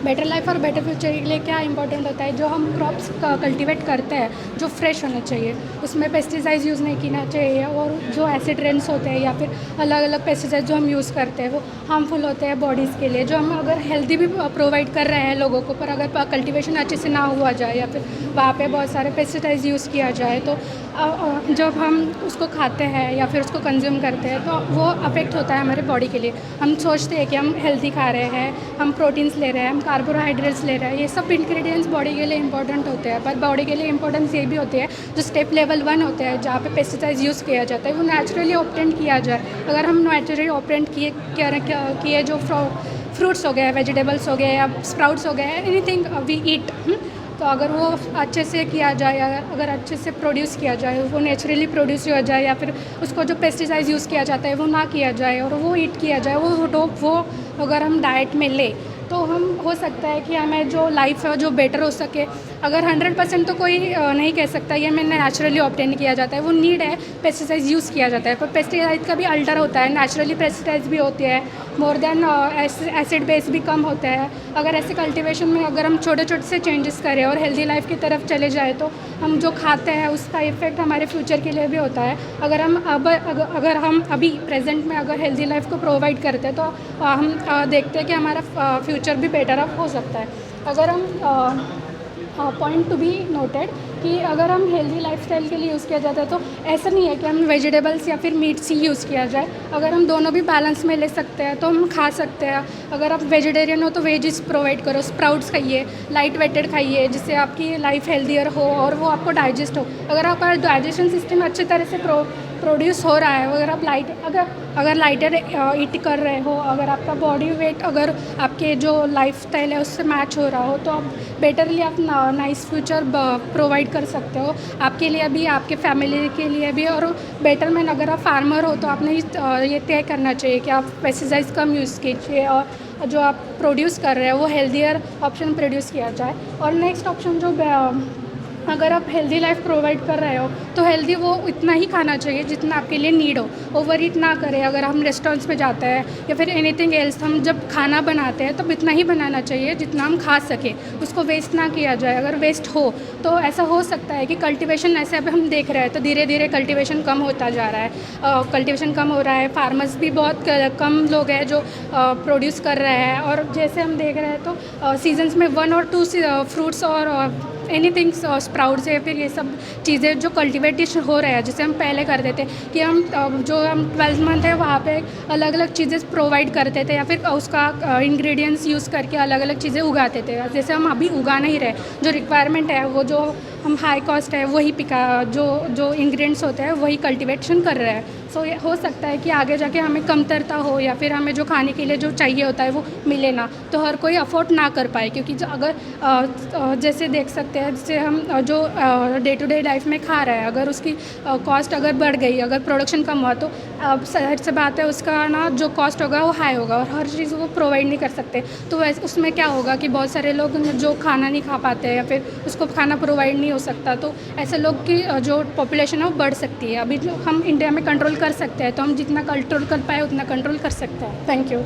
Better life और better future के लिए क्या इंपॉर्टेंट होता है, जो हम क्रॉप्स कल्टीवेट करते हैं जो फ्रेश होने चाहिए, उसमें पेस्टिसाइड्स यूज़ नहीं करना चाहिए, और जो एसिड रेन्स होते हैं या फिर अलग अलग पेस्टिसाइड जो हम यूज़ करते हैं वो हार्मफुल होते हैं बॉडीज़ के लिए। जो हम अगर हेल्दी भी प्रोवाइड कर रहे हैं लोगों को, पर अगर कल्टीवेशन अच्छे से ना हुआ जाए या फिर वहाँ पे बहुत सारे पेस्टिसाइड्स यूज़ किया जाए, तो जब हम उसको खाते हैं या फिर उसको कंज्यूम करते हैं तो वो अफेक्ट होता है हमारे बॉडी के लिए। हम सोचते हैं कि हम हेल्दी खा रहे हैं, हम प्रोटीन्स ले रहे हैं, हम कार्बोहाइड्रेट्स ले रहे हैं, ये सब इंग्रेडिएंट्स बॉडी के लिए इंपॉर्टेंट होते हैं, पर बॉडी के लिए इंपॉर्टेंस ये भी होती है जो स्टेप लेवल 1 होते हैं जहाँ पे पेस्टिसाइड्स यूज़ किया जाता है वो नेचुरली ऑब्टेंड किया जाए। अगर हम नेचुरली ऑब्टेंड किए जो फ्रूट्स हो गए, वेजिटेबल्स हो गए या स्प्राउट्स हो गए, एनीथिंग वी ईट, तो अगर वो अच्छे से किया जाए, अगर अच्छे से प्रोड्यूस किया जाए, वो नेचुरली प्रोड्यूस किया जाए, या फिर उसको जो पेस्टिसाइड यूज़ किया जाता है वो ना किया जाए और वो ईट किया जाए, वो अगर हम डाइट में ले तो हम हो सकता है कि हमें जो लाइफ है जो बेटर हो सके। अगर 100% तो कोई नहीं कह सकता ये मैंने नेचुरली ऑब्टेन किया जाता है, वो नीड है पेस्टिसाइड यूज़ किया जाता है, पर पेस्टिसाइड का भी अल्टर होता है, नेचुरली पेस्टिसाइड्स भी होते हैं, मोर देन एसिड बेस भी कम होता है। अगर ऐसे कल्टीवेशन में अगर हम छोटे छोटे से चेंजेस करें और हेल्दी लाइफ की तरफ चले जाए तो हम जो खाते हैं उसका इफेक्ट हमारे फ्यूचर के लिए भी होता है। अगर हम अभी प्रेजेंट में अगर हेल्दी लाइफ को प्रोवाइड करते हैं तो हम देखते हैं कि हमारा फ्यूचर भी बेटर अप हो सकता है। अगर हम पॉइंट टू बी नोटेड कि अगर हम हेल्दी लाइफस्टाइल के लिए यूज़ किया जाता है तो ऐसा नहीं है कि हम वेजिटेबल्स या फिर मीट्स ही यूज़ किया जाए। अगर हम दोनों भी बैलेंस में ले सकते हैं तो हम खा सकते हैं। अगर आप वेजिटेरियन हो तो वेजिस प्रोवाइड करो, स्प्राउट्स खाइए, लाइट वेटेड खाइए, जिससे आपकी लाइफ हेल्दियर हो और वो आपको डाइजेस्ट हो। अगर आपका डाइजेशन सिस्टम अच्छी तरह से प्रोड्यूस हो रहा है, अगर आप अगर लाइटर ईट कर रहे हो, अगर आपका बॉडी वेट अगर आपके जो लाइफस्टाइल है उससे मैच हो रहा हो, तो आप बेटरली आप नाइस फ्यूचर प्रोवाइड कर सकते हो आपके लिए भी, आपके फैमिली के लिए भी। और बेटरमेंट अगर आप फार्मर हो तो आपने ये तय करना चाहिए कि आप पेस्टिसाइड्स कम यूज़ कीजिए और जो आप प्रोड्यूस कर रहे हो वो हेल्दियर ऑप्शन प्रोड्यूस किया जाए। और नेक्स्ट ऑप्शन जो अगर आप हेल्दी लाइफ प्रोवाइड कर रहे हो तो हेल्दी वो इतना ही खाना चाहिए जितना आपके लिए नीड हो, ओवर ईट ना करें। अगर हम रेस्टोरेंट्स में जाते हैं या फिर एनीथिंग एल्स, हम जब खाना बनाते हैं तो इतना ही बनाना चाहिए जितना हम खा सकें, उसको वेस्ट ना किया जाए। अगर वेस्ट हो तो ऐसा हो सकता है कि कल्टीवेशन, ऐसे अब हम देख रहे हैं तो धीरे धीरे कल्टीवेशन कम होता जा रहा है, कल्टीवेशन कम हो रहा है, फार्मर्स भी बहुत कम लोग हैं जो प्रोड्यूस कर रहे हैं। और जैसे हम देख रहे हैं तो सीजन्स में 1 और 2 फ्रूट्स और एनीथिंग स्प्राउट्स या फिर ये सब चीज़ें जो कल्टिवेटेशन हो रहा है, जैसे हम पहले करते थे कि हम 12 मंथ है वहाँ पे अलग अलग चीज़ें प्रोवाइड करते थे या फिर उसका इंग्रेडिएंट्स यूज़ करके अलग अलग चीज़ें उगाते थे। जैसे हम अभी उगा नहीं रहे, जो रिक्वायरमेंट है वो जो हम हाई कॉस्ट है वही जो इंग्रेडिएंट्स होते हैं वही कल्टिवेशन कर रहे हैं। सो ये हो सकता है कि आगे जाके हमें कमतरता हो या फिर हमें जो खाने के लिए जो चाहिए होता है वो मिले ना, तो हर कोई अफोर्ड ना कर पाए। क्योंकि जो अगर जैसे देख सकते हैं, जैसे हम जो डे टू डे लाइफ में खा रहे हैं, अगर उसकी कॉस्ट अगर बढ़ गई, अगर प्रोडक्शन कम हुआ तो सच से बात है उसका ना जो कॉस्ट होगा वो हाई होगा और हर चीज़ वो प्रोवाइड नहीं कर सकते। तो वैसे उसमें क्या होगा कि बहुत सारे लोग जो खाना नहीं खा पाते या फिर उसको खाना प्रोवाइड नहीं हो सकता, तो ऐसे लोग की जो पॉपुलेशन है वो बढ़ सकती है। अभी जो हम इंडिया में कंट्रोल कर सकते हैं, तो हम जितना कंट्रोल कर पाए उतना कंट्रोल कर सकते हैं। Thank you.